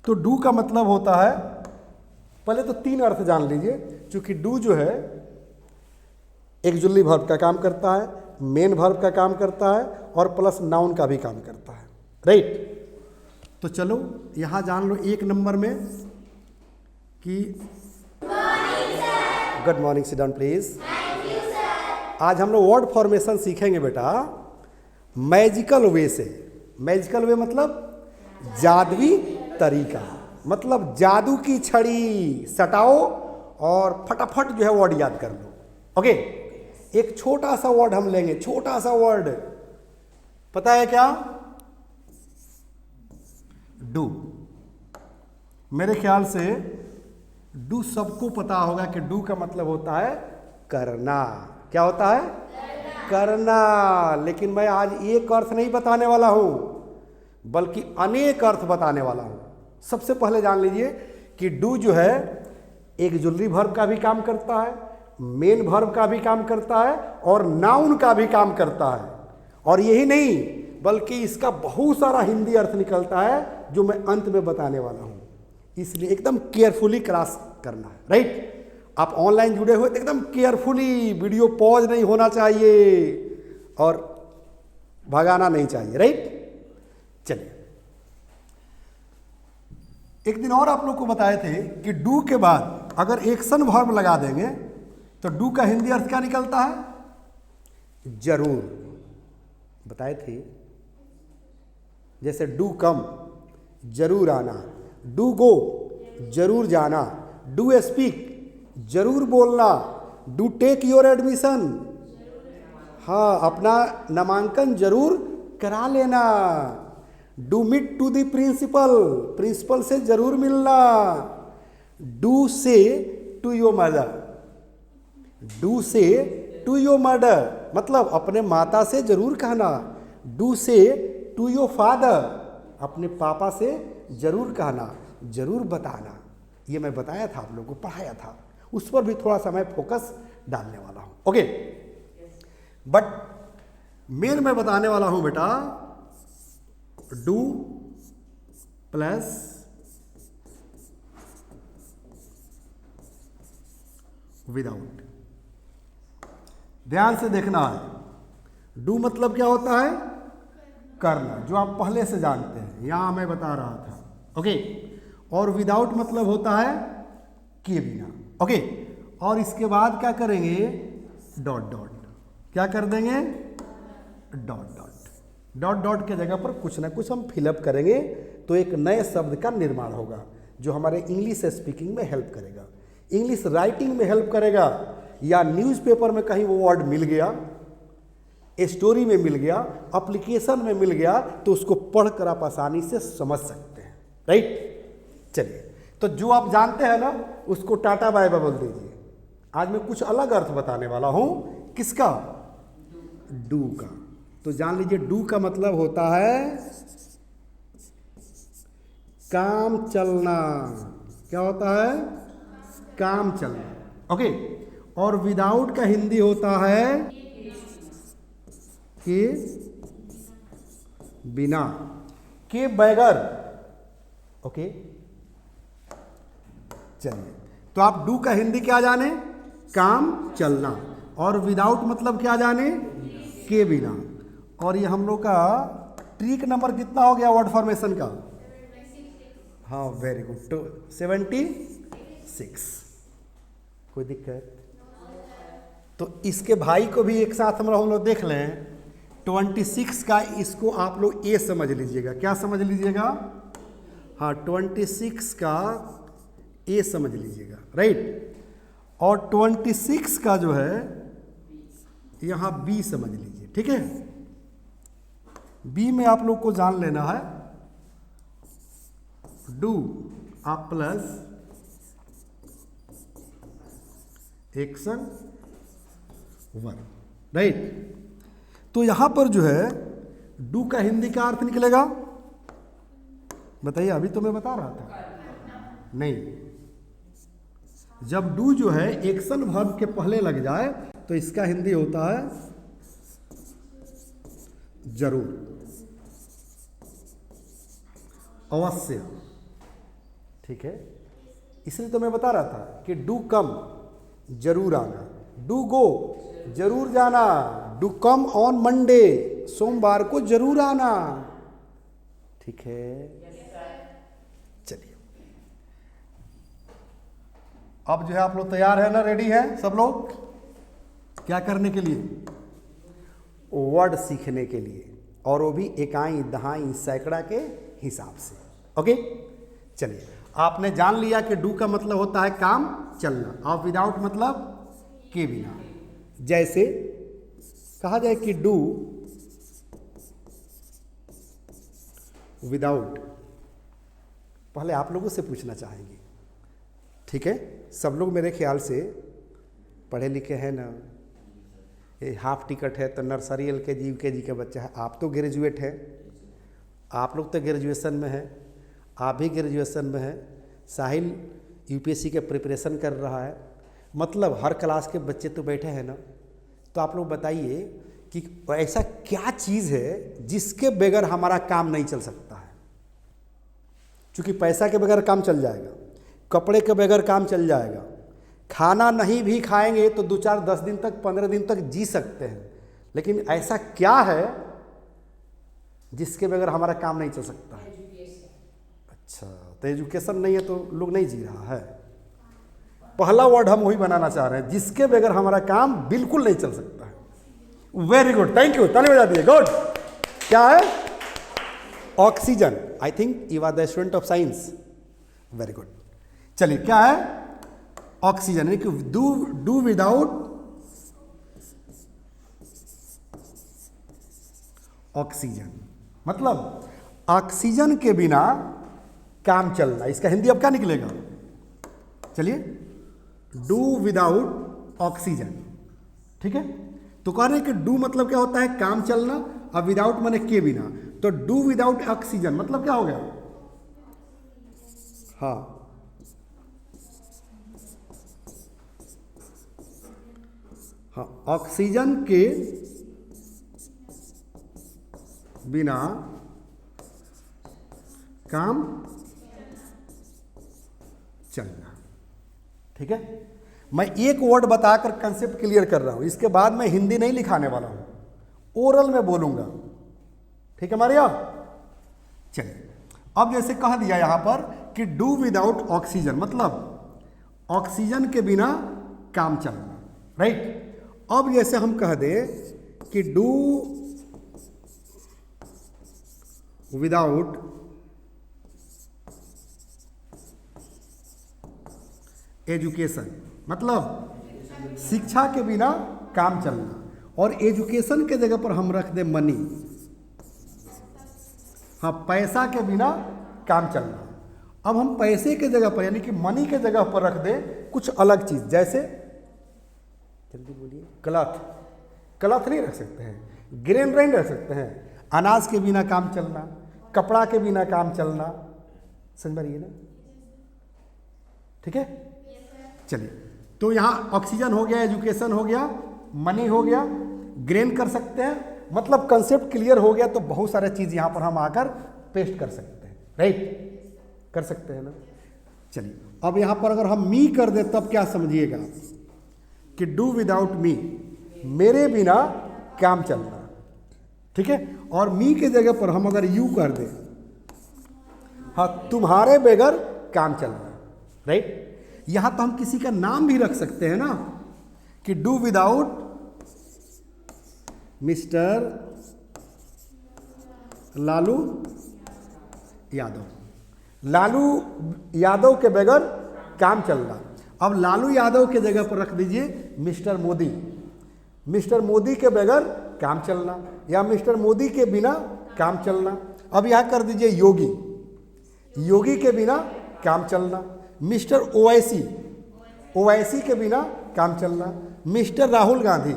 तो डू का मतलब होता है, पहले तो 3 अर्थ जान लीजिए, क्योंकि डू जो है एक्जुअली वर्ब का काम करता है, मेन वर्ब का काम करता है और प्लस नाउन का भी काम करता है, राइट। तो चलो यहाँ जान लो 1 नंबर में कि good morning, sit down please. आज हम लोग वर्ड फॉर्मेशन सीखेंगे बेटा मैजिकल वे से। मैजिकल वे मतलब जादुई तरीका, मतलब जादू की छड़ी सटाओ और फटाफट जो है वर्ड याद कर लो। ओके, एक छोटा सा वर्ड हम लेंगे, छोटा सा वर्ड, पता है क्या? डू। मेरे ख्याल से डू सबको पता होगा कि डू का मतलब होता है करना। क्या होता है? करना। लेकिन मैं आज एक अर्थ नहीं बताने वाला हूं, बल्कि अनेक अर्थ बताने वाला हूं। सबसे पहले जान लीजिए कि डू जो है एक्जुअली वर्ब का भी काम करता है, मेन वर्ब का भी काम करता है और नाउन का भी काम करता है। और यही नहीं, बल्कि इसका बहुत सारा हिंदी अर्थ निकलता है जो मैं अंत में बताने वाला हूं। इसलिए एकदम केयरफुली क्लास करना है, राइट। आप ऑनलाइन जुड़े हुए तो एकदम केयरफुली, वीडियो पॉज नहीं होना चाहिए और भगाना नहीं चाहिए, राइट। चलिए, एक दिन और आप लोग को बताए थे कि डू के बाद अगर एक्शन वर्ब लगा देंगे तो डू का हिंदी अर्थ क्या निकलता है? जरूर। बताए थे, जैसे डू कम, जरूर आना, डू गो, जरूर जाना, डू स्पीक, जरूर बोलना, डू टेक योर एडमिशन, हाँ अपना नामांकन जरूर करा लेना, do meet to the principal, principal से जरूर मिलना, do say to your mother, do say to your mother मतलब अपने माता से जरूर कहना, do say to your father अपने पापा से जरूर कहना, जरूर बताना। ये मैं बताया था, आप लोगों को पढ़ाया था, उस पर भी थोड़ा सा मैं फोकस डालने वाला हूं। ओके, बट मेन मैं बताने वाला हूं बेटा डू प्लस विदाउट। ध्यान से देखना है, डू मतलब क्या होता है? करना, जो आप पहले से जानते हैं, यहां मैं बता रहा था। ओके, और विदाउट मतलब होता है किए बिना। ओके, और इसके बाद क्या करेंगे? Dot dot. क्या कर देंगे? Dot dot. डॉट डॉट के जगह पर कुछ ना कुछ हम फिलअप करेंगे तो एक नए शब्द का निर्माण होगा जो हमारे इंग्लिश स्पीकिंग में हेल्प करेगा, इंग्लिश राइटिंग में हेल्प करेगा, या न्यूज़पेपर में कहीं वो वर्ड मिल गया, स्टोरी में मिल गया, एप्लीकेशन में मिल गया, तो उसको पढ़कर आप आसानी से समझ सकते हैं, राइट। चलिए, तो जो आप जानते हैं ना उसको टाटा बाय बाय बोल दीजिए। आज मैं कुछ अलग अर्थ बताने वाला हूं, किसका? डू का। तो जान लीजिए डू का मतलब होता है काम चलना। क्या होता है? काम चलना। ओके, और विदाउट का हिंदी होता है के बिना, के बगैर। ओके, चलिए, तो आप डू का हिंदी क्या जाने? काम चलना। और विदाउट मतलब क्या जाने? के बिना। और ये हम लोग का ट्रिक नंबर कितना हो गया वर्ड फॉर्मेशन का? हाँ, वेरी गुड, तो 76। कोई दिक्कत? तो इसके भाई को भी एक साथ हम लोग देख लें। 26 का इसको आप लोग ए समझ लीजिएगा। क्या समझ लीजिएगा? हाँ, 26 का ए समझ लीजिएगा, राइट। और 26 का जो है यहाँ बी समझ लीजिए, ठीक है। बी में आप लोग को जान लेना है डू आप प्लस एक्शन वर्ब, राइट। तो यहां पर जो है डू का हिंदी का अर्थ निकलेगा, बताइए। अभी तो मैं बता रहा था नहीं, जब डू जो है एक्शन वर्ब के पहले लग जाए तो इसका हिंदी होता है जरूर, अवश्य, ठीक है, इसलिए तो मैं बता रहा था कि डू कम जरूर आना, डू गो जरूर जाना, डू कम ऑन मंडे सोमवार को जरूर आना। ठीक है, चलिए अब जो है आप लोग तैयार है ना, रेडी है सब लोग क्या करने के लिए? वर्ड सीखने के लिए, और वो भी इकाई दहाई सैकड़ा के हिसाब से। ओके, चलिए आपने जान लिया कि डू का मतलब होता है काम चलना, और विदाउट मतलब के बिना। जैसे कहा जाए कि डू विदाउट, पहले आप लोगों से पूछना चाहेंगे, ठीक है? सब लोग मेरे ख्याल से पढ़े लिखे हैं ना, ये हाफ टिकट है तो नर्सरी LKG UKG के बच्चा है, आप तो ग्रेजुएट है, आप लोग तो ग्रेजुएशन में हैं, आप भी ग्रेजुएशन में हैं, साहिल UPSC के प्रिपरेशन कर रहा है, मतलब हर क्लास के बच्चे तो बैठे हैं ना। तो आप लोग बताइए कि ऐसा क्या चीज़ है जिसके बगैर हमारा काम नहीं चल सकता है? क्योंकि पैसा के बगैर काम चल जाएगा, कपड़े के बगैर काम चल जाएगा, खाना नहीं भी खाएंगे तो 2 4 10 दिन तक 15 दिन तक जी सकते हैं, लेकिन ऐसा क्या है जिसके बगैर हमारा काम नहीं चल सकता है? अच्छा, तो एजुकेशन नहीं है तो लोग नहीं जी रहा है। पहला वर्ड हम वही बनाना चाह रहे हैं, जिसके बगैर हमारा काम बिल्कुल नहीं चल सकता है। वेरी गुड, थैंक यू, ताली बजा दिए, गुड। क्या है? Oxygen. I think you are the student of science, very good. चलिए क्या है? ऑक्सीजन, यानी कि डू विदाउट ऑक्सीजन, मतलब ऑक्सीजन के बिना काम चलना। इसका हिंदी अब क्या निकलेगा? चलिए, डू विदाउट ऑक्सीजन, ठीक है? तो कह रहे हैं कि डू मतलब क्या होता है? काम चलना, और विदाउट माने के बिना, तो डू विदाउट ऑक्सीजन मतलब क्या हो गया? हाँ, हाँ, ऑक्सीजन के बिना काम चलना। ठीक है, मैं एक वर्ड बताकर कंसेप्ट क्लियर कर रहा हूं, इसके बाद मैं हिंदी नहीं लिखाने वाला हूं, ओरल में बोलूंगा। ठीक है मारिया? चलिए, अब जैसे कह दिया यहां पर कि डू विदाउट ऑक्सीजन, मतलब ऑक्सीजन के बिना काम चलना, राइट? अब जैसे हम कह दें कि डू विदाउट एजुकेशन, मतलब शिक्षा के बिना काम चलना, और एजुकेशन के जगह पर हम रख दें मनी, हाँ, पैसा के बिना काम चलना। अब हम पैसे के जगह पर यानी कि मनी के जगह पर रख दें कुछ अलग चीज, जैसे जल्दी बोलिए, क्लॉथ। क्लॉथ नहीं रख सकते हैं, ग्रेन नहीं रख सकते हैं, अनाज के बिना काम चलना, कपड़ा के बिना काम चलना, समझ में रही ना? ठीक है, चलिए, तो यहाँ ऑक्सीजन हो गया, एजुकेशन हो गया, मनी हो गया, ग्रेन कर सकते हैं, मतलब कंसेप्ट क्लियर हो गया। तो बहुत सारे चीज यहाँ पर हम आकर पेस्ट कर सकते हैं, राइट? कर सकते हैं ना? चलिए, अब यहाँ पर अगर हम मी कर दे तब क्या समझिएगा कि डू विदाउट मी, मेरे बिना काम चलना, ठीक है? और मी के जगह पर हम अगर यू कर दें, हाँ, तुम्हारे बगैर काम चलना, राइट? यहां तो हम किसी का नाम भी रख सकते हैं ना, कि do without mister Lalu Yadav, Lalu Yadav के बगैर काम चलना। अब लालू यादव के जगह पर रख दीजिए मिस्टर मोदी, मिस्टर मोदी के बगैर काम चलना, या मिस्टर मोदी के बिना काम चलना। अब यहां कर दीजिए योगी, योगी के बिना काम चलना, मिस्टर ओवैसी, ओवैसी के बिना काम चलना, मिस्टर राहुल गांधी,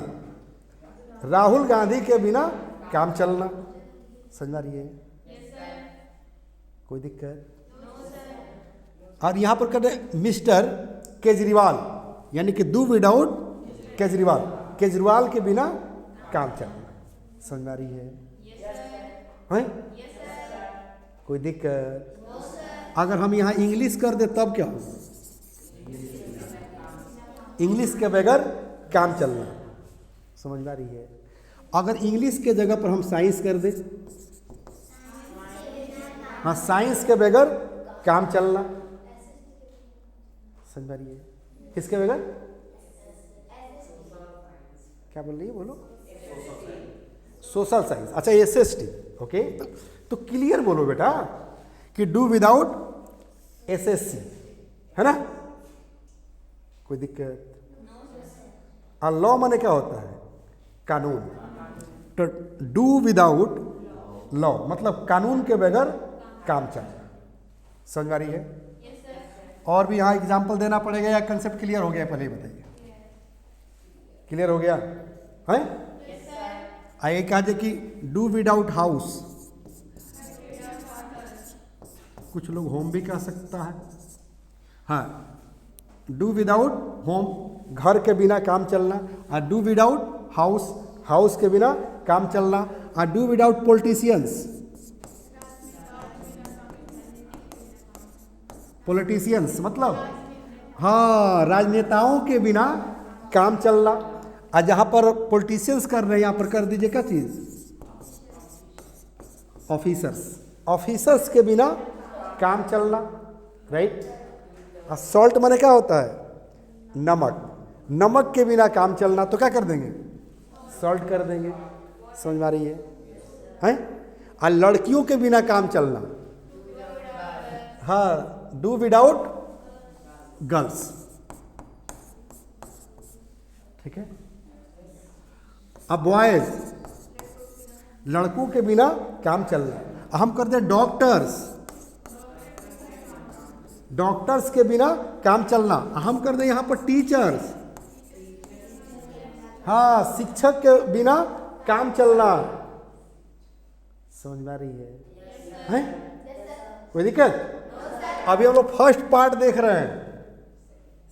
राहुल गांधी के बिना काम चलना। समझ आ रही है? कोई दिक्कत? और यहां पर कर दे मिस्टर केजरीवाल, यानी कि डू विदाउट केजरीवाल, केजरीवाल के बिना काम चलना। समझ आ रही है? कोई दिक्कत? अगर हम यहाँ इंग्लिश कर दे तब क्या होगा? इंग्लिश के बगैर काम चलना। समझ में आ रही है? अगर इंग्लिश के जगह पर हम साइंस कर दे, हाँ, साइंस के बगैर काम चलना। समझ में आ रही है? किसके बगैर? क्या बोल रही है, बोलो। Social science. अच्छा, SST। ओके, तो क्लियर बोलो बेटा कि डू विदाउट SSC, है ना? कोई दिक्कत? लॉ माने क्या होता है? कानून। तो डू विदाउट लॉ मतलब कानून के बगैर काम चलना। समझ में आ रही है? और भी यहाँ एग्जाम्पल देना पड़ेगा या कंसेप्ट क्लियर हो गया? पहले ही बताइए। क्लियर हो गया है? आइए कहा जाए कि डू विदाउट हाउस, कुछ लोग होम भी कह सकता है। हाँ, डू विदाउट होम घर के बिना काम चलना, और डू विदाउट हाउस हाउस के बिना काम चलना, और डू विदाउट पॉलिटिशियंस पॉलिटिशियंस मतलब हाँ राजनेताओं के बिना काम चलना। और जहाँ पर पॉलिटिशियंस कर रहे हैं यहाँ पर कर दीजिए क्या चीज़? ऑफिसर्स। ऑफिसर्स के बिना काम चलना, राइट। और सॉल्ट माने क्या होता है? नमक। नमक के बिना काम चलना, तो क्या कर देंगे? सॉल्ट कर देंगे। समझ में आ रही है? हैं? और लड़कियों के बिना काम चलना, हाँ, डू विदाउट गर्ल्स। ठीक है। अब बॉयज, लड़कों के बिना काम चलना। हम कर दे डॉक्टर्स, डॉक्टर्स के बिना काम चलना। हम कर दे यहां पर टीचर्स, हाँ, शिक्षक के बिना काम चलना। समझ में आ रही है? हैं? कोई दिक्कत? अभी हम लोग फर्स्ट पार्ट देख रहे हैं।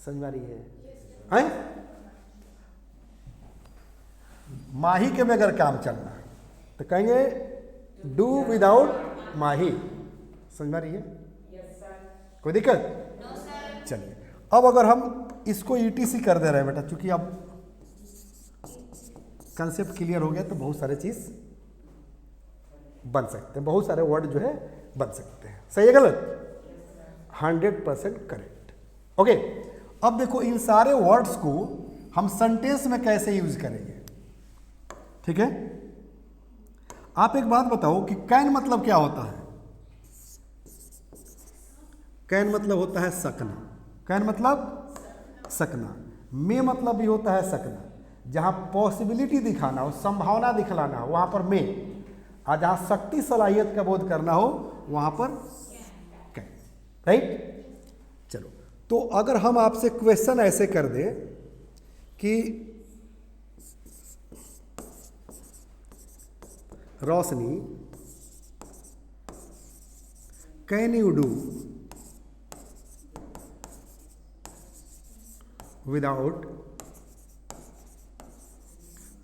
समझ में आ रही है? हैं? माही के बगैर काम चलना, तो कहेंगे डू विदाउट माही। समझ में आ रही है? कोई दिक्कत? चलिए, अब अगर हम इसको ETC कर दे रहे हैं बेटा, चूंकि अब कंसेप्ट क्लियर हो गया, तो बहुत सारे चीज बन सकते हैं, बहुत सारे वर्ड जो है बन सकते हैं। सही है गलत? 100% करेक्ट। ओके, अब देखो इन सारे वर्ड्स को हम सेंटेंस में कैसे यूज करेंगे। ठीक है, आप एक बात बताओ कि कैन मतलब क्या होता है? कैन मतलब होता है सकना। कैन मतलब सकना। मे मतलब भी होता है सकना। जहां पॉसिबिलिटी दिखाना हो, संभावना दिखलाना हो, वहां पर मे। और जहां शक्ति सलाहियत का बोध करना हो, वहां पर कैन। राइट। चलो, तो अगर हम आपसे क्वेश्चन ऐसे कर दें कि Roshni, can you do without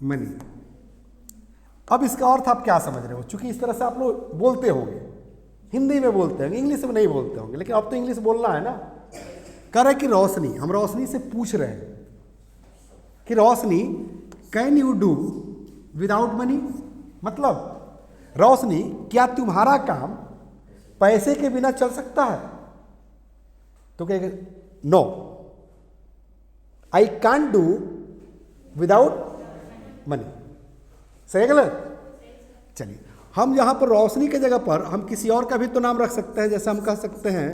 money? अब इसका अर्थ आप क्या समझ रहे हो? चूंकि इस तरह से आप लोग बोलते होंगे, हिंदी में बोलते होंगे, इंग्लिश में नहीं बोलते होंगे, लेकिन अब तो इंग्लिश बोलना है ना। कह रहे कि रोशनी, हम रोशनी से पूछ रहे हैं कि Roshni, can you do without money? मतलब रोशनी, क्या तुम्हारा काम पैसे के बिना चल सकता है? तो कहेगा no, I can't do without money. सही गलत? चलिए, हम यहां पर रोशनी के जगह पर हम किसी और का भी तो नाम रख सकते हैं। जैसे हम कह सकते हैं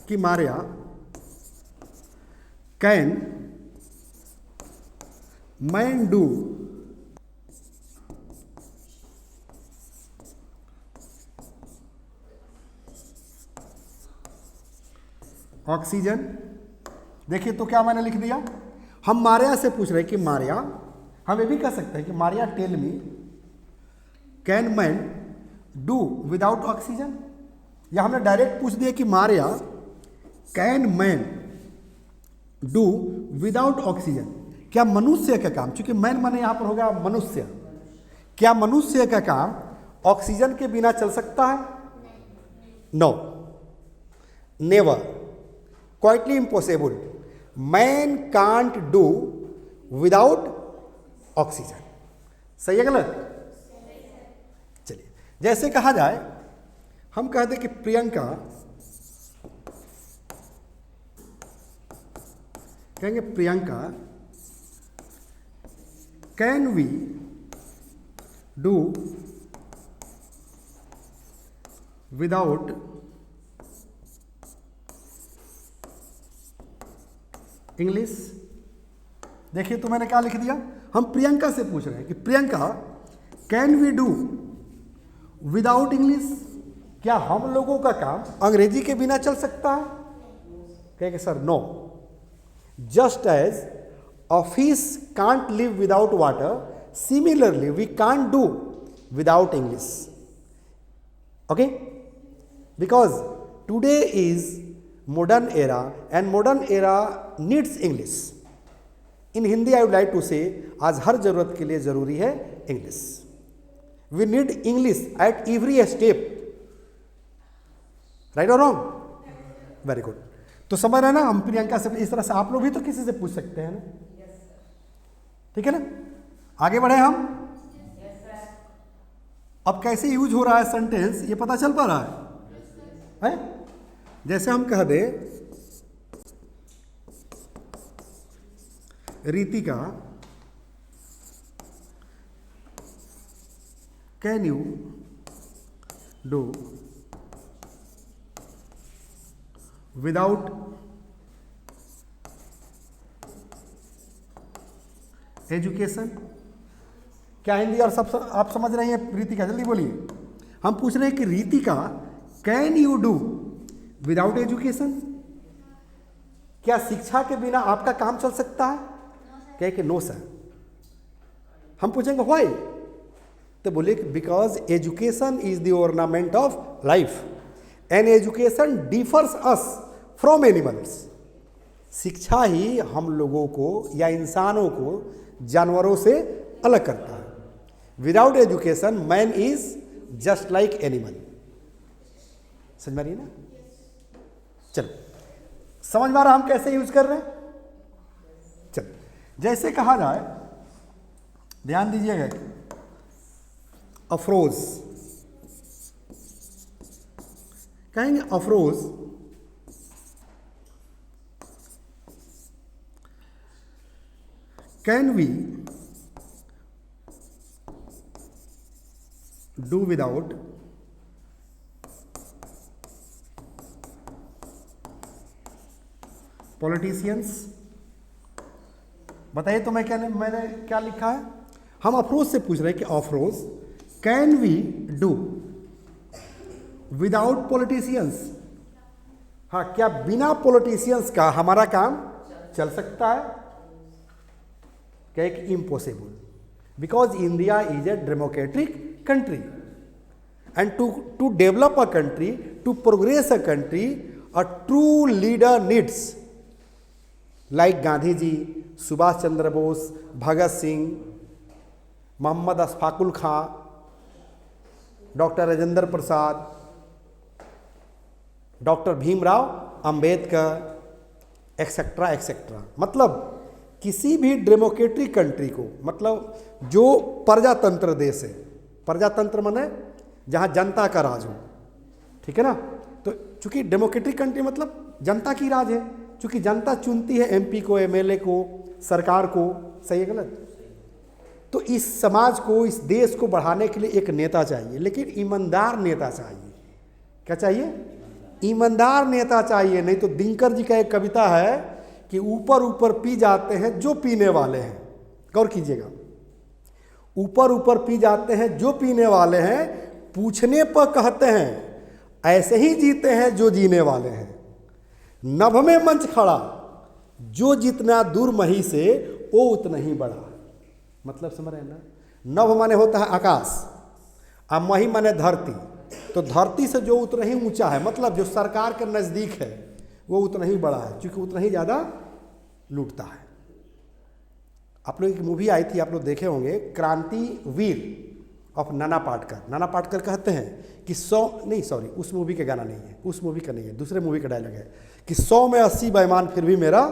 कि Maria can man do oxygen. देखिए तो क्या मैंने लिख दिया, हम मारिया से पूछ रहे हैं कि मारिया, हम ये भी कह सकते हैं कि Maria tell me can man do without oxygen. या हमने डायरेक्ट पूछ दिया कि Maria can man do without oxygen, क्या मनुष्य का काम, चूंकि मैन माने यहां पर होगा मनुष्य, क्या मनुष्य का काम ऑक्सीजन के बिना चल सकता है? No. Never, quietly impossible, man can't do without oxygen. सही है गलत? चलिए, जैसे कहा जाए, हम कहते कि प्रियंका, कहेंगे Priyanka can we do without English. देखिए तो मैंने क्या लिख दिया, हम प्रियंका से पूछ रहे हैं कि Priyanka can we do without English, क्या हम लोगों का काम अंग्रेजी के बिना चल सकता है? कहेंगे sir no, just as a fish can't live without water, similarly we can't do without English. Okay? Because today is modern era and modern era needs English. In Hindi I would like to say, आज हर जरूरत के लिए जरूरी है English. We need English at every step. Right or wrong? Very good. तो समझ रहे हैं ना, हम प्रियंका से इस तरह से आप लोग भी तो किसी से पूछ सकते हैं ना, ठीक है ना। आगे बढ़े हम। अब कैसे यूज हो रहा है सेंटेंस, ये पता चल पा रहा है? जैसे हम कह दे Ritika can you do without education. क्या हिंदी और सब आप समझ रहे हैं? रितिका जल्दी बोलिए। हम पूछ रहे हैं कि Ritika can you do without education, क्या शिक्षा के बिना आपका काम चल सकता है? कहे कि नो सर। हम पूछेंगे व्हाई, तो बोले कि because education is the ornament of life and education differs us from animals. शिक्षा ही हम लोगों को या इंसानों को जानवरों से अलग करता है। Without education man is just like animal. समझ में आ रही है ना? चलो, समझ में आ रहा हम कैसे यूज कर रहे हैं? चलो, जैसे कहा जाए, ध्यान दीजिएगा, अफरोज, कहेंगे Afroz can we do without politicians. बताइए तो मैंने क्या लिखा है? हम अफरोज से पूछ रहे हैं कि Afroz can we do without politicians, हाँ क्या बिना पॉलिटिशियंस का हमारा काम चल सकता है? क्या कि impossible, because India is a democratic country and to develop a country, to progress a country, a true leader needs like Gandhi ji, Subhash Chandra Bose, Bhagat Singh, Mohammad Ashfaqulla Khan, doctor Rajendra Prasad, doctor Bhimrao Ambedkar, etcetera etcetera. मतलब किसी भी डेमोक्रेटिक कंट्री को, मतलब जो प्रजातंत्र देश है, प्रजातंत्र माने जहाँ जनता का राज हो, ठीक है ना। तो चूंकि डेमोक्रेटिक कंट्री मतलब जनता की राज है, चूंकि जनता चुनती है एमपी को, एमएलए को, सरकार को। सही है गलत? तो इस समाज को, इस देश को बढ़ाने के लिए एक नेता चाहिए, लेकिन ईमानदार नेता चाहिए। क्या चाहिए? ईमानदार नेता चाहिए। नहीं तो दिनकर जी का एक कविता है कि ऊपर ऊपर पी जाते हैं जो पीने वाले हैं। गौर कीजिएगा, ऊपर ऊपर पी जाते हैं जो पीने वाले हैं, पूछने पर कहते हैं ऐसे ही जीते हैं जो जीने वाले हैं। नभ में मंच खड़ा, जो जितना दूर मही से वो उतना ही बड़ा। मतलब समझ रहे हैं ना? नभ माने होता है आकाश, और मही माने धरती। तो धरती से जो उतना ही ऊंचा है, मतलब जो सरकार के नज़दीक है, वो उतना ही बड़ा है, क्योंकि उतना ही ज़्यादा लूटता है। आप लोग एक मूवी आई थी, आप लोग देखे होंगे, क्रांति वीर, ऑफ नाना पाटेकर। नाना पाटेकर कहते हैं कि 100 नहीं, सॉरी, उस मूवी के गाना नहीं है, उस मूवी का नहीं है, दूसरे मूवी का डायलॉग है कि 100 में 80 बेईमान फिर भी मेरा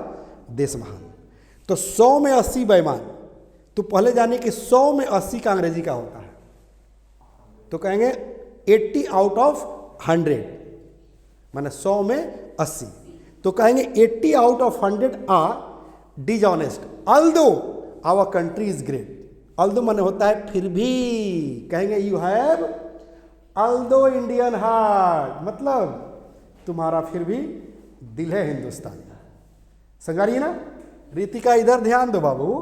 देश महान। तो 100 में 80 बेईमान, तो पहले जानिए कि 100 में 80 का अंग्रेजी का होता है, तो कहेंगे 80 आउट ऑफ 100, माने 100 में 80, तो कहेंगे 80 out of 100 are dishonest although our country is great. Although माने होता है फिर भी, कहेंगे you have although Indian heart, मतलब तुम्हारा फिर भी दिल है हिंदुस्तानी। समझ ना? रीतिका इधर ध्यान दो बाबू,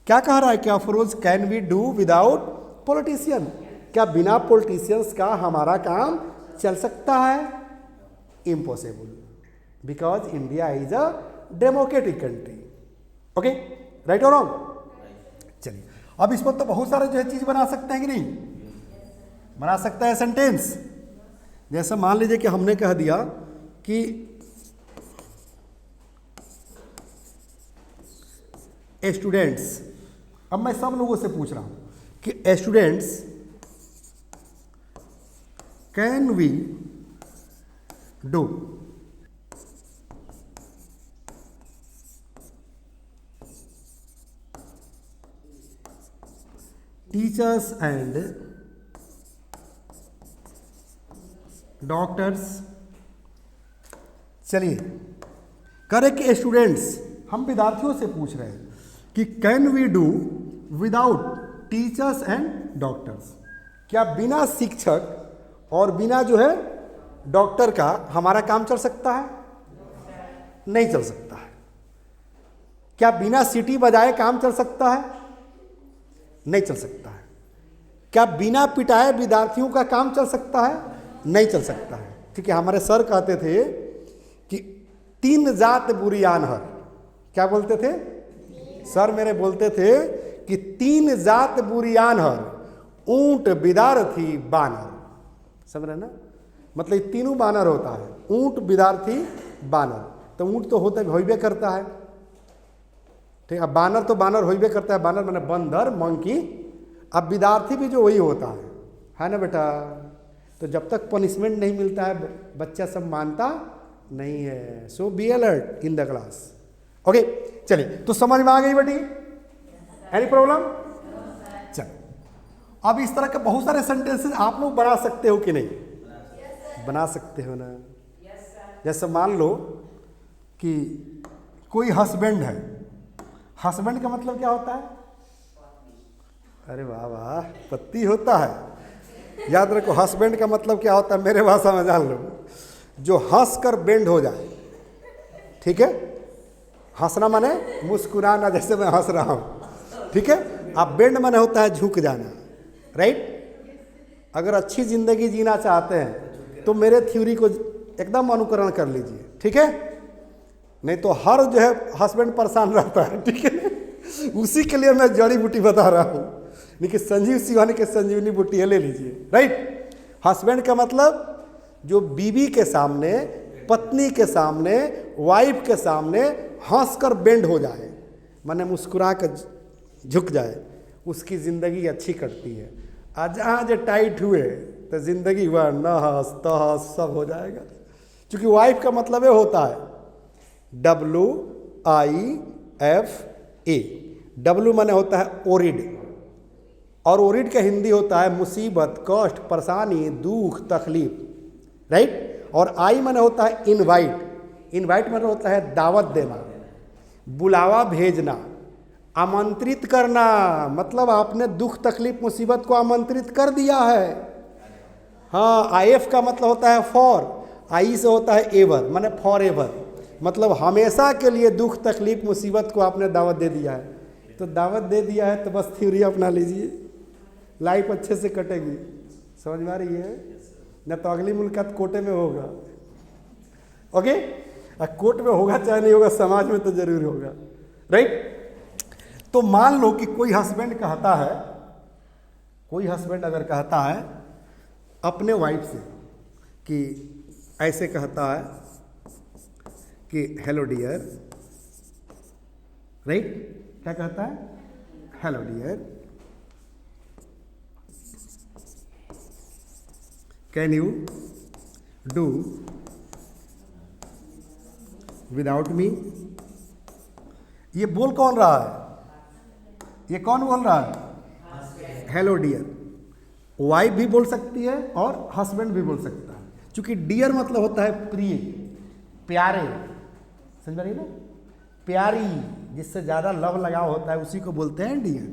क्या कह रहा है? क्या Afroz can we do without politician? क्या बिना पॉलिटिशियंस का हमारा काम चल सकता है? Impossible, because India is a democratic country. Okay, right और रॉन्ग? चलिए, अब इस पर तो बहुत सारे जो है चीज बना सकते हैं कि नहीं? बना सकता है सेंटेंस। जैसे मान लीजिए कि हमने कह दिया कि स्टूडेंट्स, अब मैं सब लोगों से पूछ रहा हूं कि students can we do teachers and doctors. चलिए, करे कि स्टूडेंट्स, हम विद्यार्थियों से पूछ रहे हैं कि can we do without teachers and doctors? क्या बिना शिक्षक और बिना जो है डॉक्टर का हमारा काम चल सकता है? नहीं चल सकता है। क्या बिना सीटी बजाए काम चल सकता है? नहीं चल सकता है। क्या बिना पिटाए विद्यार्थियों का काम चल सकता है? नहीं चल सकता है। क्योंकि हमारे सर कहते थे कि 3 जात बुरियान हर। क्या बोलते थे सर? मेरे बोलते थे कि 3 जात बुरियान हर, ऊंट, विद्यार्थी, बानर। समझ रहे ना? मतलब ये तीनों बानर होता है, ऊंट, विद्यार्थी, बानर। तो ऊंट तो होता होइबे करता है, ठीक है। बानर तो बानर होइबे करता है, बानर माने बंदर, मंकी। अब विद्यार्थी भी जो वही होता है ना बेटा? तो जब तक पनिशमेंट नहीं मिलता है बच्चा सब मानता नहीं है। So be alert in the class. Okay, चलिए, तो समझ में आ गई बेटी? Any problem? चलो, अब इस तरह के बहुत सारे सेंटेंसेस आप लोग बना सकते हो कि नहीं? बना सकते हो ना? जैसे मान लो कि कोई हस्बैंड है। हस्बैंड का मतलब क्या होता है? अरे वाह वाह, पति होता है। याद रखो, हस्बैंड का मतलब क्या होता है, मेरे भाषा में जान लो, जो हंस कर बेंड हो जाए। ठीक है? हंसना माने मुस्कुराना, जैसे मैं हंस रहा हूं, ठीक है। अब बेंड माने होता है झुक जाना, राइट। अगर अच्छी जिंदगी जीना चाहते हैं तो मेरे थ्योरी को एकदम अनुकरण कर लीजिए, ठीक है। नहीं तो हर जो है हस्बैंड परेशान रहता है, ठीक है। उसी के लिए मैं जड़ी बूटी बता रहा हूँ, लेकिन संजीव सिवानी के संजीवनी बूटी ले लीजिए, राइट। हस्बैंड का मतलब जो बीवी के सामने, पत्नी के सामने, वाइफ के सामने हंसकर बेंड हो जाए, माने मुस्कुरा कर झुक जाए, उसकी ज़िंदगी अच्छी कटती है। आज जहाँ जो टाइट हुए तो ज़िंदगी वह नहस तहस सब हो जाएगा। क्योंकि वाइफ का मतलब ये होता है WIFA। डब्लू माने होता है ओरिड, और ओरिड का हिंदी होता है मुसीबत, कष्ट, परेशानी, दुख, तकलीफ, राइट। और आई माने होता है इनवाइट। इनवाइट माने होता है दावत देना, बुलावा भेजना, आमंत्रित करना। मतलब आपने दुख, तकलीफ, मुसीबत को आमंत्रित कर दिया है। हाँ, IF का मतलब होता है फॉर, आई से होता है एवर, माने फॉर एवर, मतलब हमेशा के लिए दुख, तकलीफ, मुसीबत को आपने दावत दे दिया है। तो दावत दे दिया है तो बस थ्योरी अपना लीजिए, लाइफ अच्छे से कटेगी। समझ में आ रही है? न तो अगली मुलाकात कोर्टे में होगा, ओके। कोर्ट में होगा चाहे नहीं होगा, समाज में तो जरूर होगा, राइट। तो मान लो कि कोई हस्बैंड कहता है, कोई हस्बैंड अगर कहता है अपने वाइफ से कि ऐसे कहता है कि हेलो डियर, राइट। क्या कहता है? Hello dear, can you do without me? ये बोल कौन रहा है? ये कौन बोल रहा है? Hello dear. वाइफ भी बोल सकती है और हस्बैंड भी बोल सकता है, क्योंकि डियर मतलब होता है प्रिय, प्यारे, समझ रही ना, प्यारी, जिससे ज़्यादा लव लगाव होता है उसी को बोलते हैं डियर।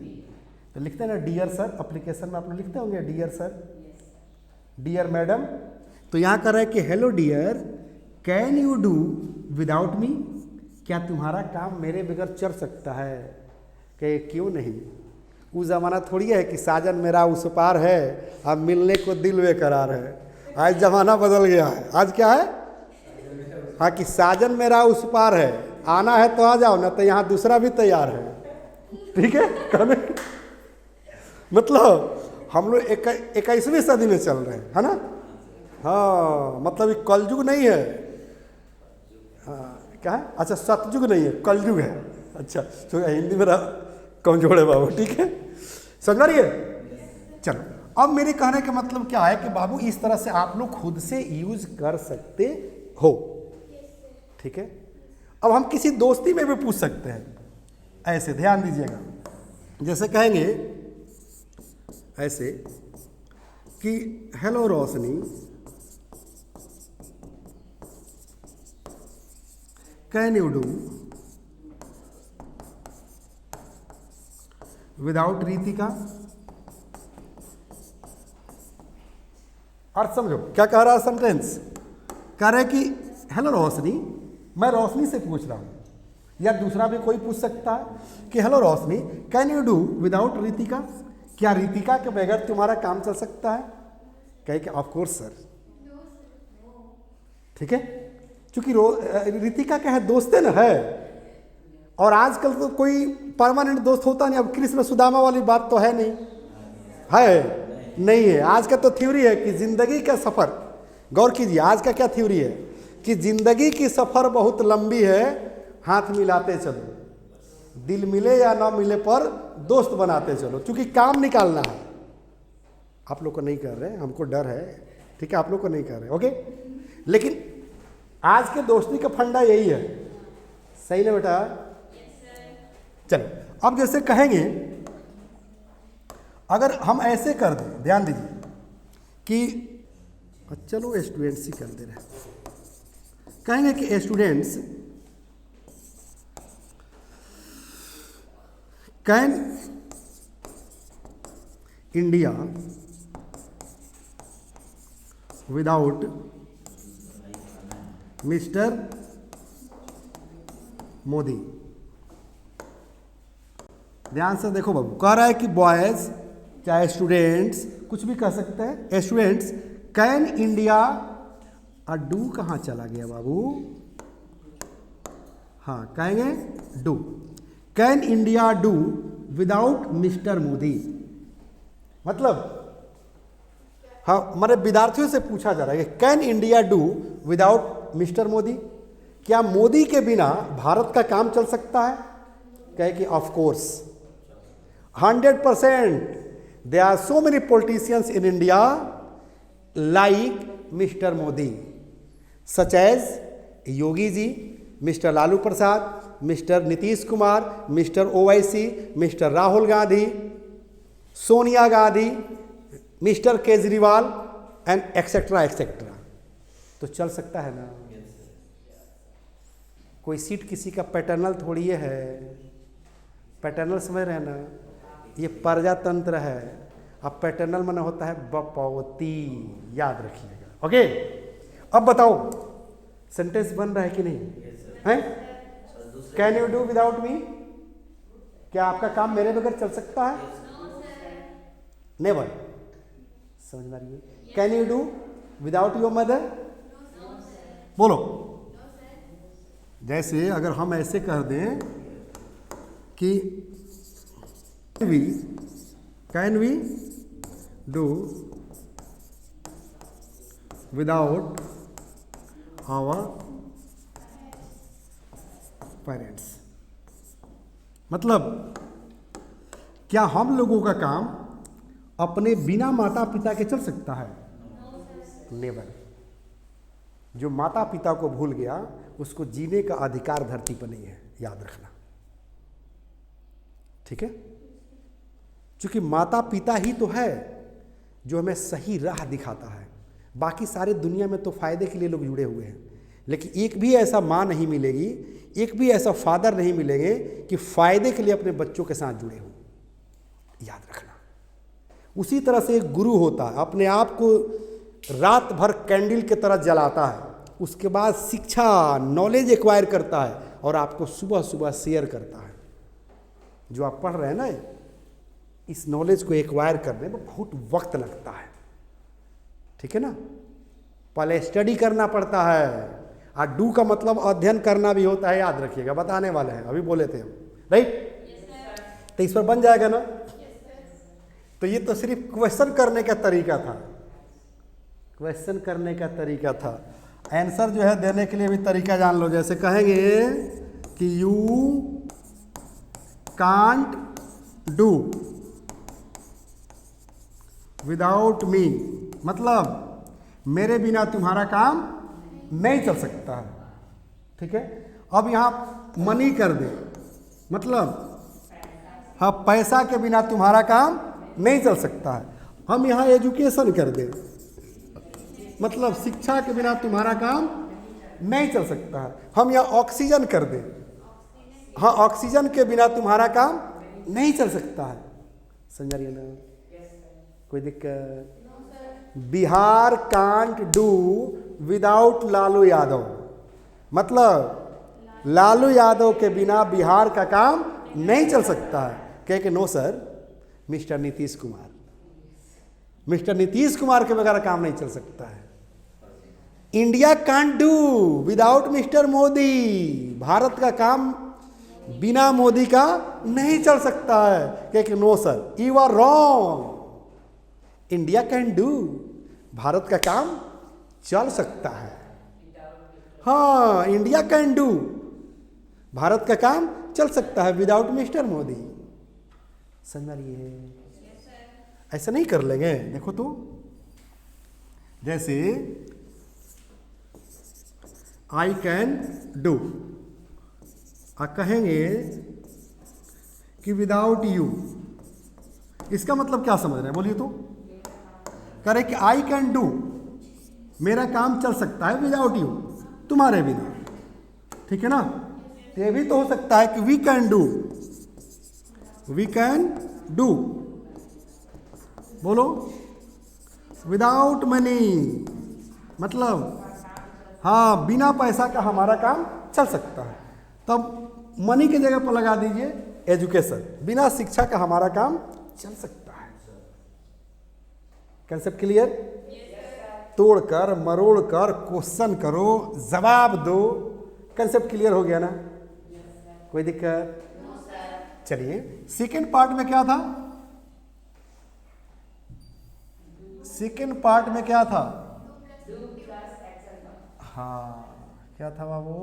तो लिखते हैं ना डियर सर, एप्लीकेशन में आप लोग लिखते होंगे डियर सर, डियर मैडम। तो यहाँ कर रहा है कि hello dear, can you do without me? क्या तुम्हारा काम मेरे बगैर चल सकता है? कि क्यों नहीं। वो ज़माना थोड़ी है कि साजन मेरा उस पार है, अब मिलने को दिल बेकरार है। आज ज़माना बदल गया है। आज क्या है? हाँ, कि साजन मेरा उस पार है, आना है तो आ जाओ, ना तो यहाँ दूसरा भी तैयार है। ठीक है, कहने मतलब हम लोग 21वीं सदी में चल रहे हैं, है ना। हाँ, मतलब ये कलयुग नहीं है। हाँ, क्या है? अच्छा, सतयुग नहीं है, कलयुग है। अच्छा, तो हिंदी मेरा कमजोर है बाबू, ठीक है, समझ रही है। चलो, अब मेरे कहने का मतलब क्या है कि बाबू इस तरह से आप लोग खुद से यूज कर सकते हो, ठीक है। अब हम किसी दोस्ती में भी पूछ सकते हैं ऐसे, ध्यान दीजिएगा। जैसे कहेंगे ऐसे कि hello Roshni, can you do without Ritika? अर्थ समझो क्या कह रहा है सेंटेंस। कह रहे कि हेलो रोशनी, मैं रोशनी से पूछ रहा हूं, या दूसरा भी कोई पूछ सकता है कि hello Roshni, can you do without Ritika? क्या रितिका के बगैर तुम्हारा काम चल सकता है? कहे कि ऑफ कोर्स सर, ठीक है, क्योंकि रितिका क्या है, दोस्ते न है। और आजकल तो कोई परमानेंट दोस्त होता नहीं। अब कृष्ण सुदामा वाली बात तो है नहीं, है नहीं है। आज का तो थ्योरी है कि जिंदगी का सफर, गौर कीजिए, आज का क्या थ्योरी है कि जिंदगी की सफर बहुत लंबी है, हाथ मिलाते चलो, दिल मिले या ना मिले पर दोस्त बनाते चलो, क्योंकि काम निकालना है। आप लोग को नहीं कर रहे, हमको डर है, ठीक है, आप लोग को नहीं कर रहे, ओके। लेकिन आज के दोस्ती का फंडा यही है, सही ना बेटा? चलो, अब जैसे कहेंगे, अगर हम ऐसे कर दें, ध्यान दीजिए कि चलो स्टूडेंट्स ही कर दे रहे, कहेंगे कि students can India without mister Modi? ध्यान से देखो बाबू, कह रहा है कि बॉयज, चाहे स्टूडेंट्स, कुछ भी कह सकते हैं, स्टूडेंट्स कैन इंडिया, और डू कहाँ चला गया बाबू? हाँ, कहेंगे do, can India do without mister Modi? मतलब हाँ, हमारे विद्यार्थियों से पूछा जा रहा है कि can India do without mister Modi? क्या मोदी के बिना भारत का काम चल सकता है? कहे कि of course, 100%। There are so many politicians in India like mister Modi, such as Yogi ji, mister Lalu Prasad, mister Nitish Kumar, mister Owaisi, mister Rahul Gandhi, Sonia Gandhi, mister Kejriwal and etcetera etcetera. तो चल सकता है ना। कोई सीट किसी का पैटर्नल थोड़ी है, पैटर्नल समझ रहे हैं ना, ये प्रजातंत्र है। अब पैटर्नल माना होता है बपौती, याद रखिएगा, ओके। अब बताओ सेंटेंस बन रहा है कि नहीं है? Can you do without me? क्या आपका काम मेरे बगैर चल सकता है? नेवर, समझ में आ रही है? Can you do without your mother? बोलो। जैसे अगर हम ऐसे कह दें कि can we do without our parents? मतलब क्या हम लोगों का काम अपने बिना माता पिता के चल सकता है? नेवर। जो माता पिता को भूल गया उसको जीने का अधिकार धरती पर नहीं है, याद रखना, ठीक है। क्योंकि माता पिता ही तो है जो हमें सही राह दिखाता है। बाकी सारे दुनिया में तो फायदे के लिए लोग जुड़े हुए हैं, लेकिन एक भी ऐसा माँ नहीं मिलेगी, एक भी ऐसा फादर नहीं मिलेंगे कि फायदे के लिए अपने बच्चों के साथ जुड़े हों, याद रखना। उसी तरह से एक गुरु होता है, अपने आप को रात भर कैंडल की तरह जलाता है, उसके बाद शिक्षा नॉलेज एक्वायर करता है और आपको सुबह सुबह शेयर करता है। जो आप पढ़ रहे हैं ना, इस नॉलेज को एक्वायर करने में बहुत वक्त लगता है, ठीक है ना। पहले स्टडी करना पड़ता है, और डू का मतलब अध्ययन करना भी होता है, याद रखिएगा, बताने वाले हैं, अभी बोले थे हम, राइट। तो इस पर बन जाएगा ना। तो ये तो सिर्फ क्वेश्चन करने का तरीका था, क्वेश्चन करने का तरीका था। आंसर जो है देने के लिए भी तरीका जान लो। जैसे कहेंगे कि यू कांट डू विदाउट मी, मतलब मेरे बिना तुम्हारा काम नहीं चल सकता है, ठीक है। अब यहाँ मनी कर दे, मतलब हाँ पैसा के बिना तुम्हारा काम नहीं चल सकता है। हम यहाँ एजुकेशन कर दे, मतलब शिक्षा के बिना तुम्हारा काम नहीं चल सकता है। हम यहाँ ऑक्सीजन कर दे, हाँ ऑक्सीजन के बिना तुम्हारा काम नहीं चल सकता है। समझ रही है ना, कोई दिक्कत। Bihar can't do without Lalu Yadav, मतलब लालू यादव के बिना बिहार का काम नहीं चल सकता है। कह के no sir, mister Nitish Kumar, mister Nitish Kumar के बगैर काम नहीं चल सकता है। India can't do without mister Modi, Bharat का काम बिना मोदी का नहीं चल सकता है। कह के no sir, you are wrong, India can do, Bharat का काम चल सकता है। हाँ इंडिया कैन डू, भारत का काम चल सकता है विदाउट मिस्टर मोदी। समझ रही है, ऐसा नहीं कर लेंगे। देखो तो जैसे आई कैन डू, आप कहेंगे कि विदाउट यू, इसका मतलब क्या समझ रहे हैं बोलिए तो। कह रहे कि आई कैन डू, मेरा काम चल सकता है विदाउट यू, तुम्हारे बिना, ठीक है ना। ये भी तो हो सकता है कि we can do, we can do, बोलो विदाउट मनी, मतलब हाँ बिना पैसा का हमारा काम चल सकता है। तब मनी की जगह पर लगा दीजिए एजुकेशन, बिना शिक्षा का हमारा काम चल सकता है। Concept clear? तोड़कर मरोड़कर क्वेश्चन करो, जवाब दो, कंसेप्ट क्लियर हो गया ना, कोई दिक्कत? चलिए सेकेंड पार्ट में क्या था, सेकेंड पार्ट में क्या था? हाँ क्या था बाबू?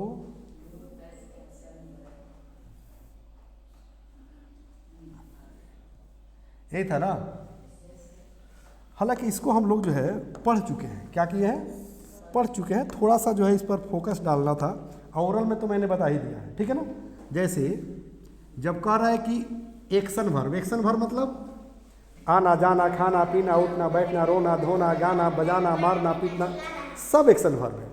यही था ना। हालांकि इसको हम लोग जो है पढ़ चुके हैं, क्या किए हैं? पढ़ चुके हैं। थोड़ा सा जो है इस पर फोकस डालना था, ओरल में तो मैंने बता ही दिया है, ठीक है ना। जैसे जब कह रहा है कि एक्शन वर्ब, एक्शन वर्ब मतलब आना जाना खाना पीना उठना बैठना रोना धोना गाना बजाना मारना पीटना सब एक्शन वर्ब है।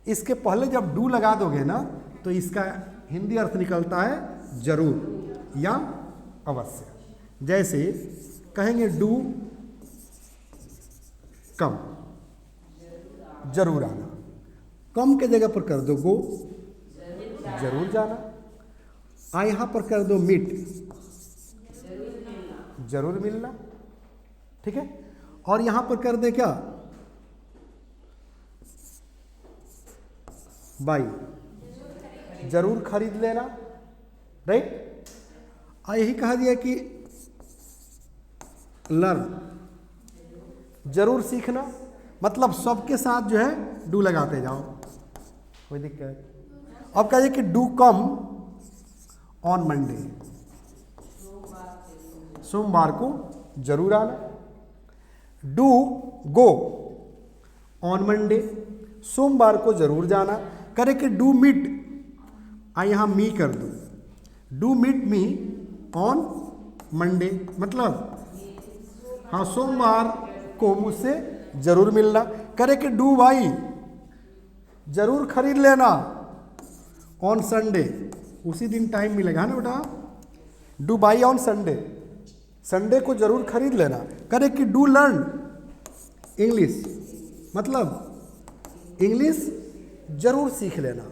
इसके पहले जब डू लगा दोगे ना तो इसका हिंदी अर्थ निकलता है जरूर या अवश्य। जैसे कहेंगे डू कम, जरूर आना, कम के जगह पर कर दो गो, जरूर जाना। यहाँ पर कर दो मीट, जरूर मिलना, ठीक है। और यहां पर कर दे क्या? बाई, जरूर खरीद लेना, राइट। यही कहा दिया कि लर्न, जरूर सीखना, मतलब सबके साथ जो है डू लगाते जाओ, कोई दिक्कत? अब कहिए कि डू कम ऑन मंडे, सोमवार को जरूर आना। डू गो ऑन मंडे, सोमवार को जरूर जाना। करे कि डू मीट, यहाँ मी कर दूँ, do meet me on Monday, मतलब हाँ सोमवार को मुझसे जरूर मिलना। करे कि डू बाई, जरूर खरीद लेना ऑन संडे, उसी दिन टाइम मिलेगा ना बेटा। Do by on Sunday, Sunday को जरूर खरीद लेना। करे कि डू लर्न इंग्लिश, मतलब इंग्लिश जरूर सीख लेना,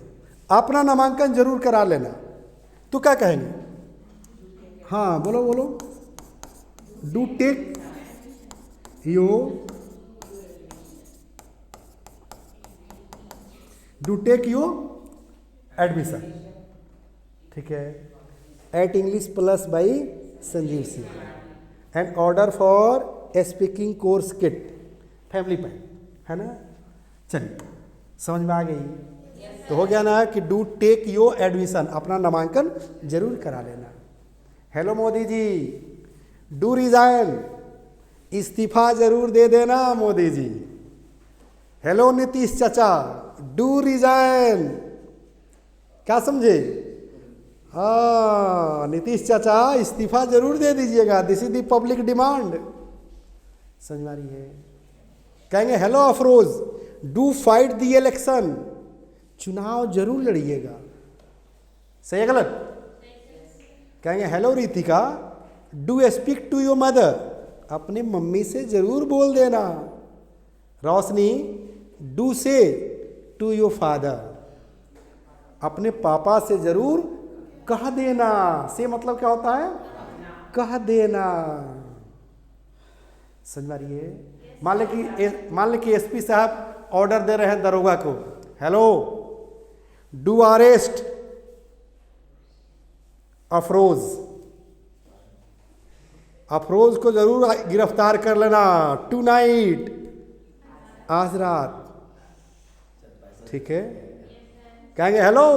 अपना नामांकन जरूर करा लेना। तो क्या कहेंगे? हाँ बोलो बोलो। डू टेक योर एडमिशन, ठीक है, at English plus by Sanjeev Singh and order for speaking course kit family pack, है ना। चलिए समझ में आ गई? तो हो गया ना कि डू टेक योर एडमिशन, अपना नामांकन जरूर करा लेना। Hello Modi ji, do resign, इस्तीफा जरूर दे देना मोदी जी। हेलो नीतीश चाचा, डू रिजाइन, क्या समझे? हाँ नीतीश चाचा इस्तीफा जरूर दे दीजिएगा, this is the public demand. समझ में आ रही है? कहेंगे hello Afroz, do fight the election, चुनाव जरूर लड़िएगा। सही है गलत? कहेंगे hello Ritika, do speak to your mother, अपने मम्मी से जरूर बोल देना। Roshni, do say to your father, अपने पापा से जरूर कह देना। से मतलब क्या होता है? कह देना। समझ में आ रही है? मान ले कि एसपी साहब ऑर्डर दे रहे हैं दरोगा को, hello do arrest Afroz, Afroz को जरूर गिरफ्तार कर लेना टुनाइट, आज रात, ठीक है। कहेंगे hello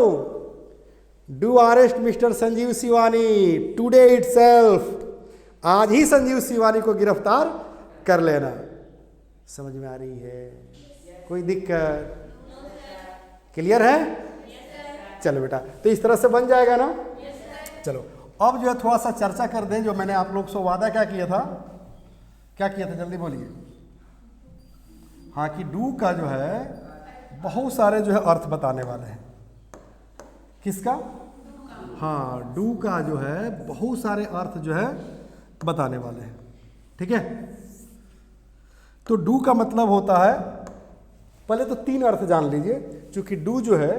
do arrest mister Sanjeev Shivani today itself, आज ही संजीव शिवानी को गिरफ्तार कर लेना। समझ में आ रही है? कोई दिक्कत? क्लियर है? चलो बेटा, तो इस तरह से बन जाएगा ना। चलो अब जो है थोड़ा सा चर्चा कर दें, जो मैंने आप लोग से वादा क्या किया था, जल्दी बोलिए। हाँ कि डू का जो है बहुत सारे जो है अर्थ बताने वाले हैं। किसका? हाँ डू का जो है बहुत सारे अर्थ जो है बताने वाले हैं, ठीक है। तो डू का मतलब होता है, पहले तो 3 अर्थ जान लीजिए, क्योंकि डू जो है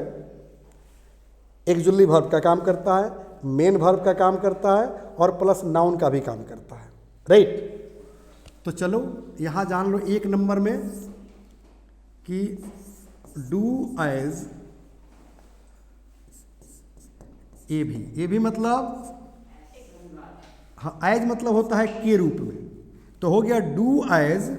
एक्जुअली वर्ब का काम करता है, मेन वर्ब का काम करता है और प्लस नाउन का भी काम करता है, राइट। तो चलो यहाँ जान लो 1 नंबर में कि डू एज ए भी मतलब, हाँ एज मतलब होता है के रूप में, तो हो गया डू एज,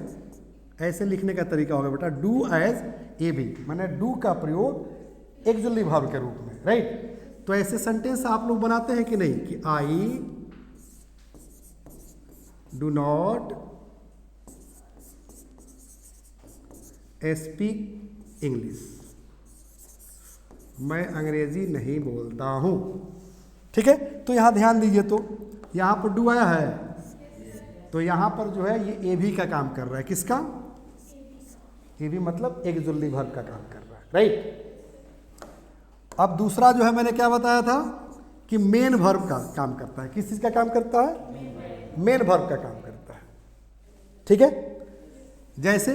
ऐसे लिखने का तरीका होगा बेटा, डू एज ए भी, माने डू का प्रयोग एक्जुअली वर्ब के रूप में, राइट। तो ऐसे सेंटेंस आप लोग बनाते हैं कि नहीं, कि I do not speak English, मैं अंग्रेजी नहीं बोलता हूं, ठीक है। तो यहां ध्यान दीजिए, तो यहां पर डू आया है, तो यहां पर जो है ये ए भी का काम कर रहा है। किसका? ए भी मतलब एक्जुअली वर्ब का काम कर रहा है, राइट। अब दूसरा जो है मैंने क्या बताया था कि मेन वर्ब का काम करता है। किस चीज का काम करता है? मेन वर्ब का काम करता है, ठीक है। जैसे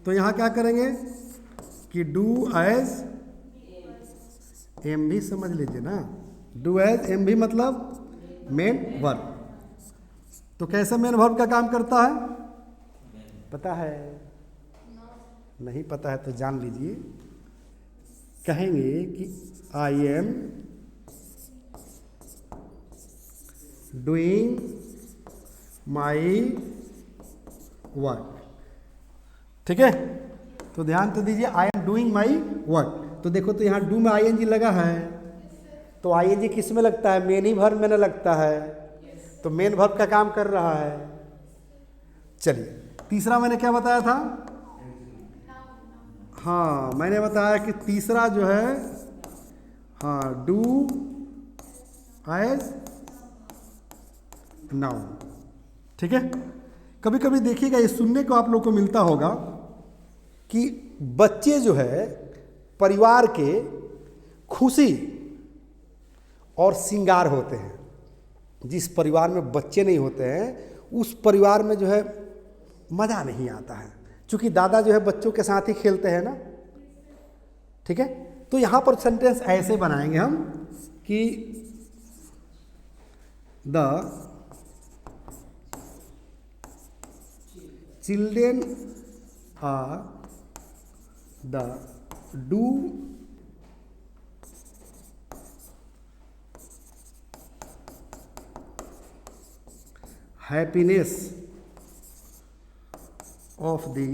तो यहां क्या करेंगे कि डू एज एम भी समझ लीजिए ना, डू एज एम भी मतलब मेन वर्ब। तो कैसे मेन वर्ब का काम करता है पता है? नहीं पता है तो जान लीजिए। कहेंगे कि आई एम डूइंग माई वर्क, ठीक है। तो ध्यान तो दीजिए, आई एम डूइंग माई वर्क। तो देखो तो यहाँ डू में आई एन जी लगा है, तो आई एन जी किस में लगता है? मेन ही वर्ब में न लगता है, तो मेन वर्ब का काम कर रहा है। चलिए तीसरा मैंने क्या बताया था? हाँ, मैंने बताया कि तीसरा जो है, हाँ, डू एज नाउन। ठीक है। कभी कभी देखिएगा, ये सुनने को आप लोग को मिलता होगा कि बच्चे जो है परिवार के खुशी और श्रृंगार होते हैं। जिस परिवार में बच्चे नहीं होते हैं उस परिवार में जो है मज़ा नहीं आता है, क्योंकि दादा जो है बच्चों के साथ ही खेलते हैं ना। ठीक है। तो यहाँ पर सेंटेंस ऐसे बनाएंगे हम कि the children are the do happiness of the